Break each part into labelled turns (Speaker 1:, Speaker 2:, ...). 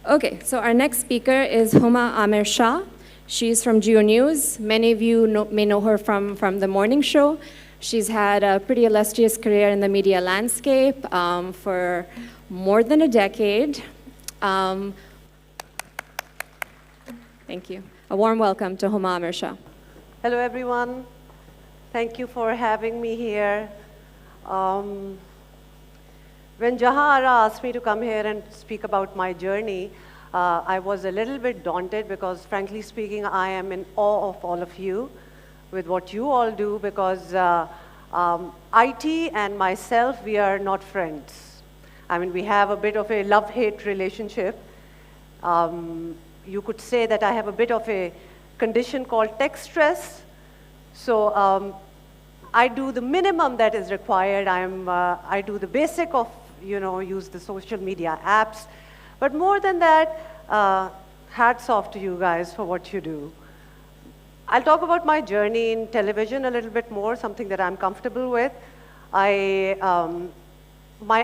Speaker 1: Okay, so our next speaker is Huma Amir Shah. She's from Geo News. Many of you may know her from the morning show. She's had a pretty illustrious career in the media landscape for more than a decade. Thank you. A warm welcome to Huma Amir Shah.
Speaker 2: Hello, everyone. Thank you for having me here. When Jahan asked me to come here and speak about my journey, I was a little bit daunted because, frankly speaking, I am in awe of all of you with what you all do because IT and myself, we are not friends. I mean, we have a bit of a love-hate relationship. You could say that I have a bit of a condition called tech stress. So I do the minimum that is required. I do the basic of, use the social media apps. But more than that, hats off to you guys for what you do. I'll talk about my journey in television a little bit more, something that I'm comfortable with. My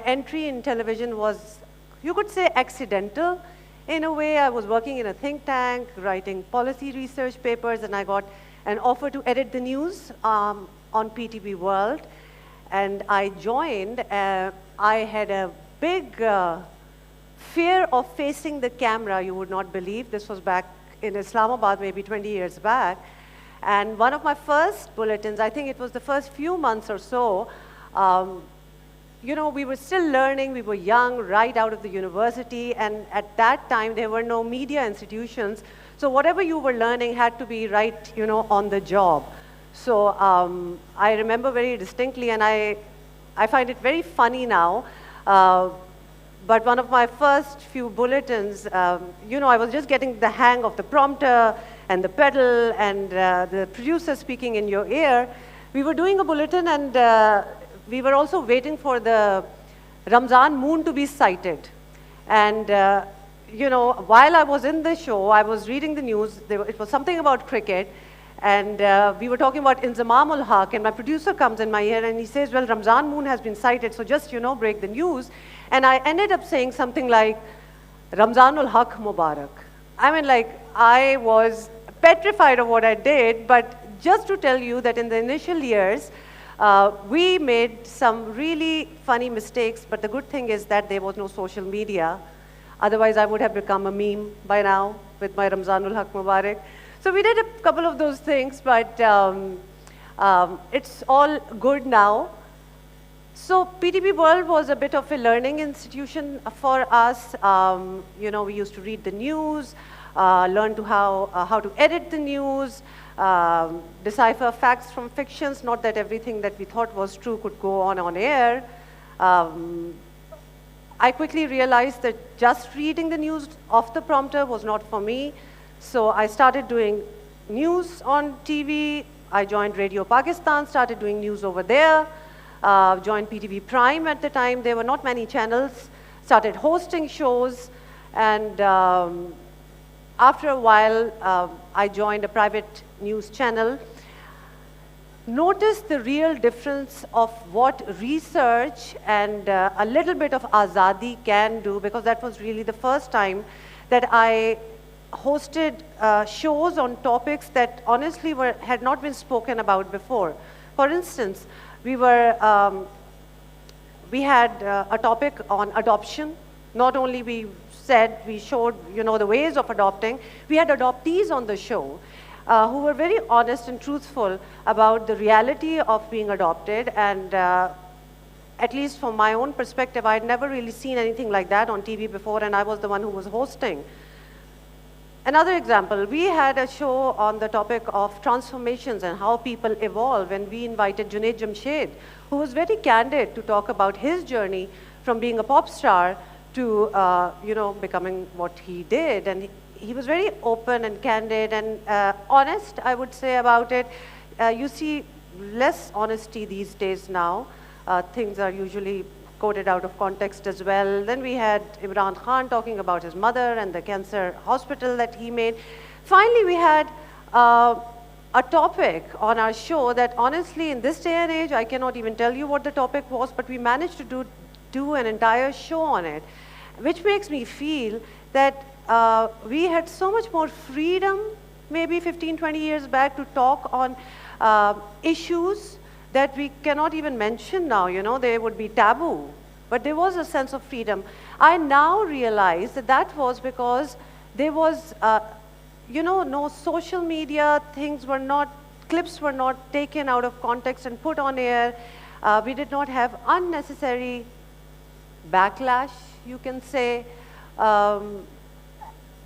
Speaker 2: entry in television was, you could say, accidental. In a way, I was working in a think tank, writing policy research papers, and I got an offer to edit the news on PTV World. And I joined. I had a big fear of facing the camera, you would not believe. This was back in Islamabad, maybe 20 years back. And one of my first bulletins, I think it was the first few months or so, we were still learning, we were young, right out of the university, and at that time there were no media institutions, so whatever you were learning had to be right, on the job. So I remember very distinctly, and I find it very funny now, but one of my first few bulletins, I was just getting the hang of the prompter and the pedal and the producer speaking in your ear. We were doing a bulletin and we were also waiting for the Ramzan moon to be sighted. And, while I was in the show, I was reading the news. It was something about cricket. And we were talking about Inzamam-ul-haq, and my producer comes in my ear and he says, well, Ramzan moon has been sighted, so just, break the news. And I ended up saying something like, Ramzan-ul-haq mubarak. I mean, I was petrified of what I did, but just to tell you that in the initial years, we made some really funny mistakes, but the good thing is that there was no social media. Otherwise, I would have become a meme by now with my Ramzan-ul-haq mubarak. So we did a couple of those things, but it's all good now. So PTV World was a bit of a learning institution for us. We used to read the news, learn how to edit the news, decipher facts from fictions, not that everything that we thought was true could go on air. I quickly realized that just reading the news off the prompter was not for me. So I started doing news on TV. I joined Radio Pakistan, started doing news over there. Joined PTV Prime at the time. There were not many channels. Started hosting shows. And after a while, I joined a private news channel. Noticed the real difference of what research and a little bit of azadi can do, because that was really the first time that I hosted shows on topics that honestly had not been spoken about before. For instance, we had a topic on adoption. Not only we showed the ways of adopting, we had adoptees on the show who were very honest and truthful about the reality of being adopted. And at least from my own perspective, I had never really seen anything like that on TV before, and I was the one who was hosting. Another example, we had a show on the topic of transformations and how people evolve, and we invited Junaid Jamshed, who was very candid to talk about his journey from being a pop star to becoming what he did. And he was very open and candid and honest, I would say, about it. You see less honesty these days now. Things are usually quoted out of context as well. Then we had Imran Khan talking about his mother and the cancer hospital that he made. Finally, we had a topic on our show that honestly, in this day and age, I cannot even tell you what the topic was, but we managed to do an entire show on it, which makes me feel that we had so much more freedom, maybe 15, 20 years back, to talk on issues that we cannot even mention now, you know, they would be taboo. But there was a sense of freedom. I now realize that that was because there was, you know, no social media, things were not, clips were not taken out of context and put on air. We did not have unnecessary backlash, you can say.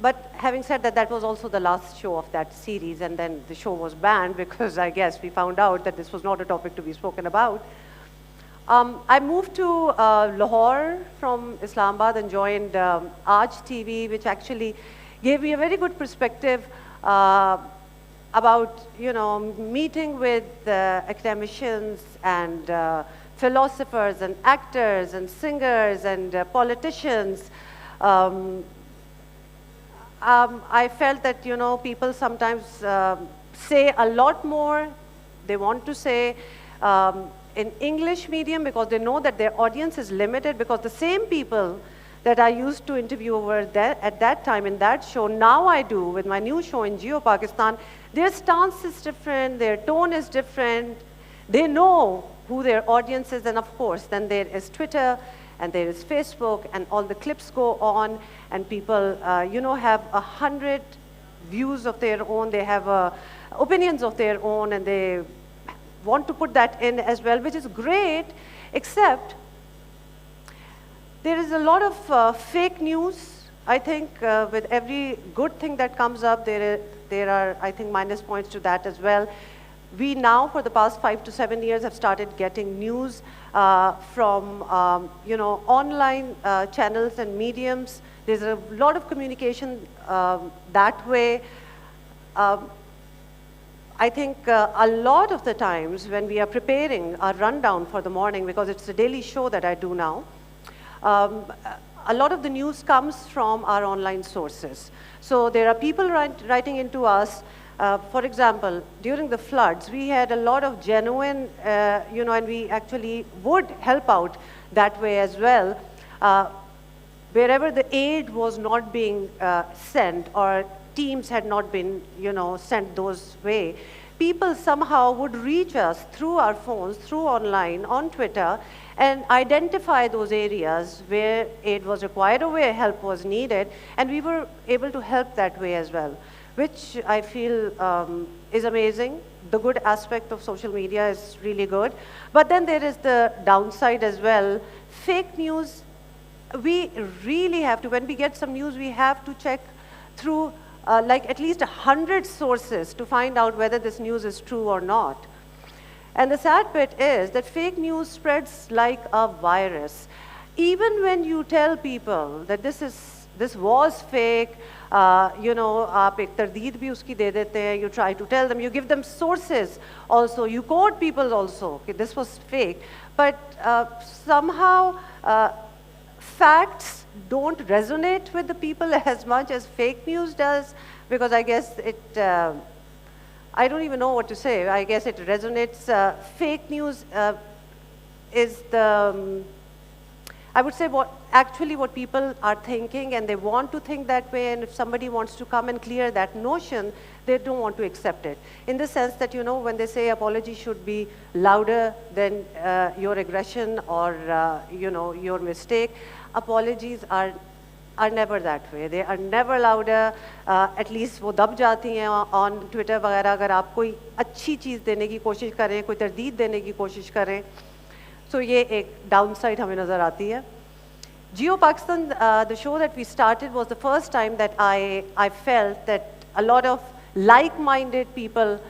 Speaker 2: But having said that, that was also the last show of that series, and then the show was banned because I guess we found out that this was not a topic to be spoken about. I moved to Lahore from Islamabad and joined Aaj TV, which actually gave me a very good perspective about, you know, meeting with academicians and philosophers and actors and singers and politicians. I felt that, you know, people sometimes say a lot more they want to say in English medium because they know that their audience is limited, because the same people that I used to interview over there at that time in that show, now I do with my new show in Geo Pakistan. Their stance is different, their tone is different. They know who their audience is, and of course, then there is Twitter, and there is Facebook, and all the clips go on, and people, you know, have 100 views of their own, they have opinions of their own, and they want to put that in as well, which is great, except there is a lot of fake news. I think with every good thing that comes up, there are, I think, minus points to that as well. We now, for the past 5 to 7 years, have started getting news from, you know, online channels and mediums. There's a lot of communication that way. I think a lot of the times when we are preparing our rundown for the morning, because it's a daily show that I do now, a lot of the news comes from our online sources. So there are people writing into us. For example, during the floods, we had a lot of genuine, you know, and we actually would help out that way as well. Wherever the aid was not being sent, or teams had not been, you know, sent those way, people somehow would reach us through our phones, through online, on Twitter, and identify those areas where aid was required or where help was needed, and we were able to help that way as well, which I feel is amazing. The good aspect of social media is really good. But then there is the downside as well. Fake news, we really have to, when we get some news, we have to check through like at least 100 sources to find out whether this news is true or not. And the sad bit is that fake news spreads like a virus. Even when you tell people that this was fake, you know, aap ek tardeed bhi uski de dete hain, you try to tell them, you give them sources also, you quote people also, okay, this was fake. But somehow facts don't resonate with the people as much as fake news does, because I guess it, I don't even know what to say. I guess it resonates. Fake news is the, I would say, what people are thinking, and they want to think that way, and if somebody wants to come and clear that notion, they don't want to accept it. In the sense that, you know, when they say apology should be louder than your aggression or, you know, your mistake, apologies are never that way. They are never louder. At least वो दब जाती हैं on Twitter वगैरह, अगर आप कोई अच्छी चीज़ देने की कोशिश करें, कोई तरदीद देने की कोशिश करें, so ये एक downside हमें नज़र आती है. Geo Pakistan, the show that we started, was the first time that I felt that a lot of like-minded people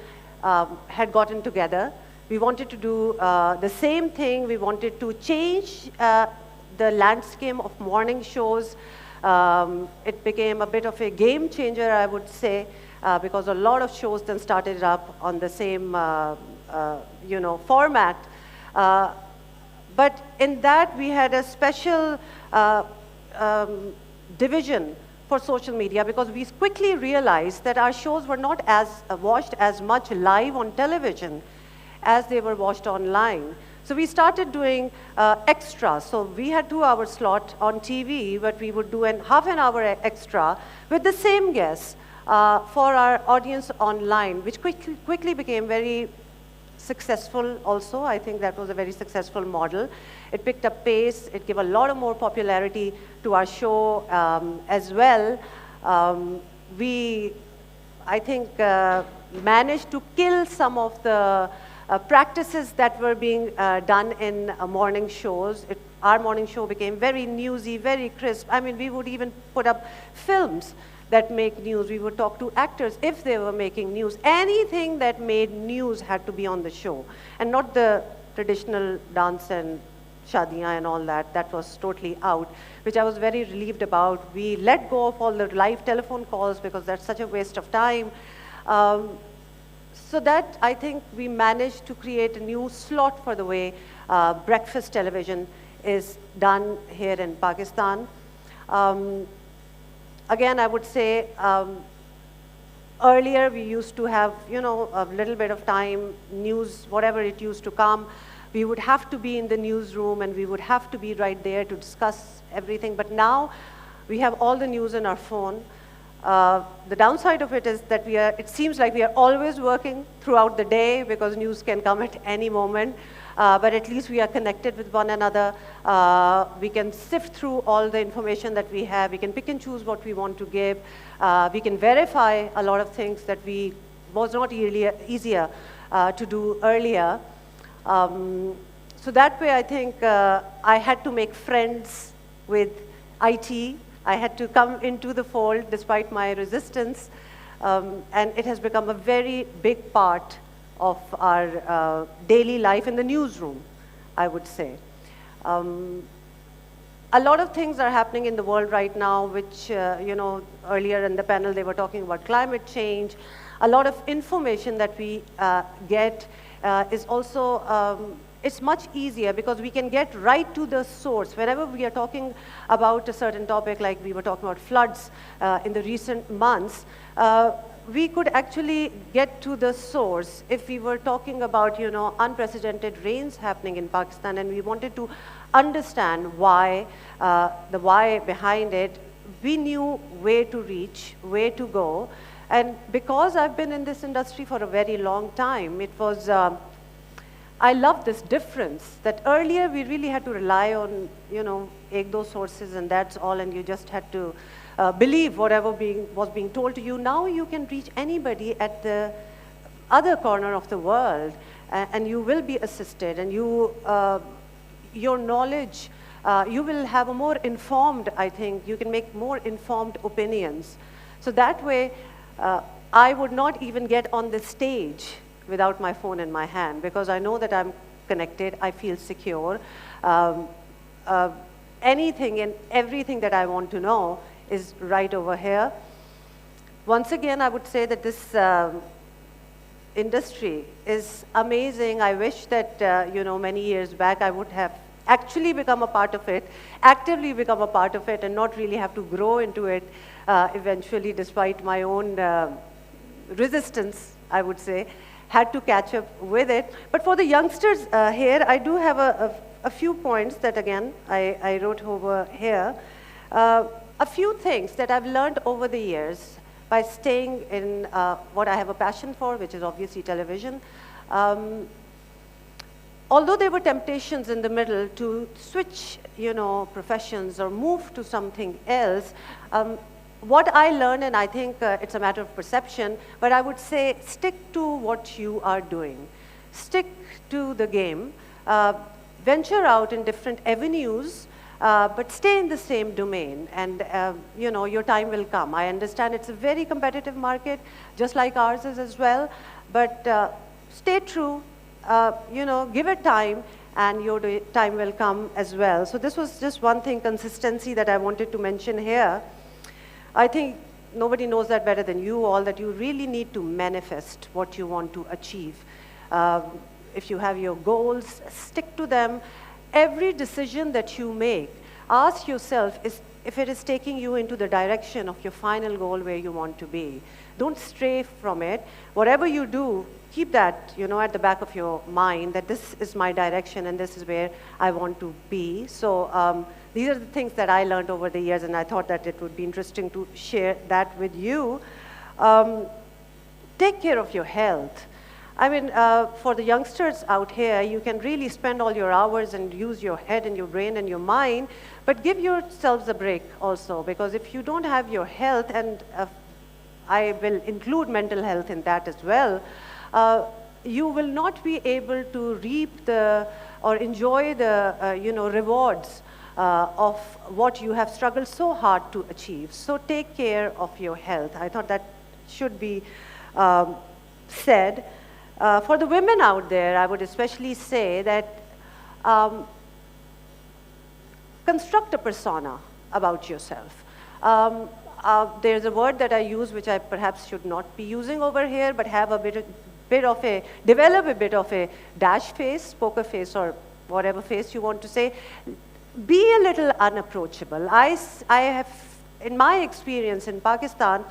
Speaker 2: had gotten together. We wanted to do the same thing. We wanted to change the landscape of morning shows. It became a bit of a game changer, I would say, because a lot of shows then started up on the same, you know, format. But in that, we had a special division for social media, because we quickly realized that our shows were not as watched as much live on television as they were watched online. So we started doing extras. So we had 2-hour slot on TV, but we would do a half an hour extra with the same guests for our audience online, which quickly became very successful also. I think that was a very successful model. It picked up pace. It gave a lot of more popularity to our show as well. We, I think, managed to kill some of the practices that were being done in morning shows. Our morning show became very newsy, very crisp. I mean, we would even put up films that make news. We would talk to actors if they were making news. Anything that made news had to be on the show, and not the traditional dance and shadiyan and all that. That was totally out, which I was very relieved about. We let go of all the live telephone calls because that's such a waste of time. So that, I think, we managed to create a new slot for the way breakfast television is done here in Pakistan. Again, I would say, earlier we used to have, you know, a little bit of time, news, whatever it used to come, we would have to be in the newsroom and we would have to be right there to discuss everything. But now we have all the news in our phone. The downside of it is that it seems like we are always working throughout the day because news can come at any moment. But at least we are connected with one another. We can sift through all the information that we have. We can pick and choose what we want to give. We can verify a lot of things that was not easier to do earlier. So that way, I think I had to make friends with IT. I had to come into the fold despite my resistance. And it has become a very big part of our daily life in the newsroom, I would say. A lot of things are happening in the world right now, which, you know, earlier in the panel they were talking about climate change. A lot of information that we get is also, it's much easier because we can get right to the source. Whenever we are talking about a certain topic, like we were talking about floods in the recent months, we could actually get to the source. If we were talking about, you know, unprecedented rains happening in Pakistan and we wanted to understand why, the why behind it, we knew where to reach, where to go. And because I've been in this industry for a very long time, it was, I love this difference that earlier we really had to rely on, you know, those sources and that's all, and you just had to believe whatever was being told to you. Now you can reach anybody at the other corner of the world, and you will be assisted, and your knowledge, you will have a more informed, I think, you can make more informed opinions. So that way, I would not even get on the stage without my phone in my hand because I know that I'm connected, I feel secure. Anything and everything that I want to know is right over here. Once again, I would say that this industry is amazing. I wish that, you know, many years back I would have actually become a part of it, actively become a part of it, and not really have to grow into it eventually, despite my own resistance, I would say, had to catch up with it. But for the youngsters here, I do have a few points that, again, I wrote over here. A few things that I've learned over the years by staying in what I have a passion for, which is obviously television. Although there were temptations in the middle to switch, you know, professions or move to something else, what I learned, and I think it's a matter of perception, but I would say stick to what you are doing. Stick to the game. Venture out in different avenues, but stay in the same domain, and you know, your time will come. I understand it's a very competitive market, just like ours is as well, but stay true, you know, give it time, and your time will come as well. So this was just one thing, consistency, that I wanted to mention here. I think nobody knows that better than you all, that you really need to manifest what you want to achieve. If you have your goals, stick to them. Every decision that you make, ask yourself, if it is taking you into the direction of your final goal where you want to be. Don't stray from it. Whatever you do, keep that, at the back of your mind, that this is my direction and this is where I want to be. So these are the things that I learned over the years, and I thought that it would be interesting to share that with you. Take care of your health. I mean, for the youngsters out here, you can really spend all your hours and use your head and your brain and your mind, but give yourselves a break also, because if you don't have your health, and I will include mental health in that as well, you will not be able to reap or enjoy the rewards of what you have struggled so hard to achieve. So take care of your health. I thought that should be said. For the women out there, I would especially say that construct a persona about yourself. There's a word that I use which I perhaps should not be using over here, but have develop a bit of a dash face, poker face, or whatever face you want to say. Be a little unapproachable. I have, in my experience in Pakistan,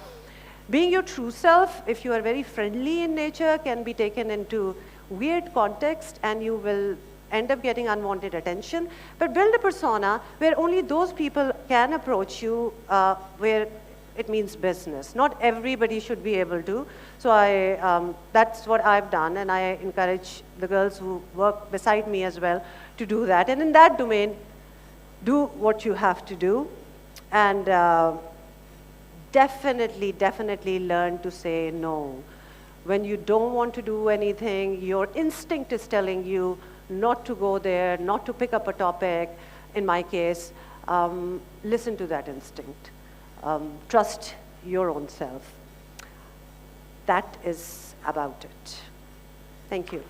Speaker 2: being your true self, if you are very friendly in nature, can be taken into weird context, and you will end up getting unwanted attention. But build a persona where only those people can approach you where it means business. Not everybody should be able to. So that's what I've done, and I encourage the girls who work beside me as well to do that. And in that domain, do what you have to do, and definitely learn to say no. When you don't want to do anything, your instinct is telling you not to go there, not to pick up a topic. In my case, listen to that instinct. Trust your own self. That is about it. Thank you.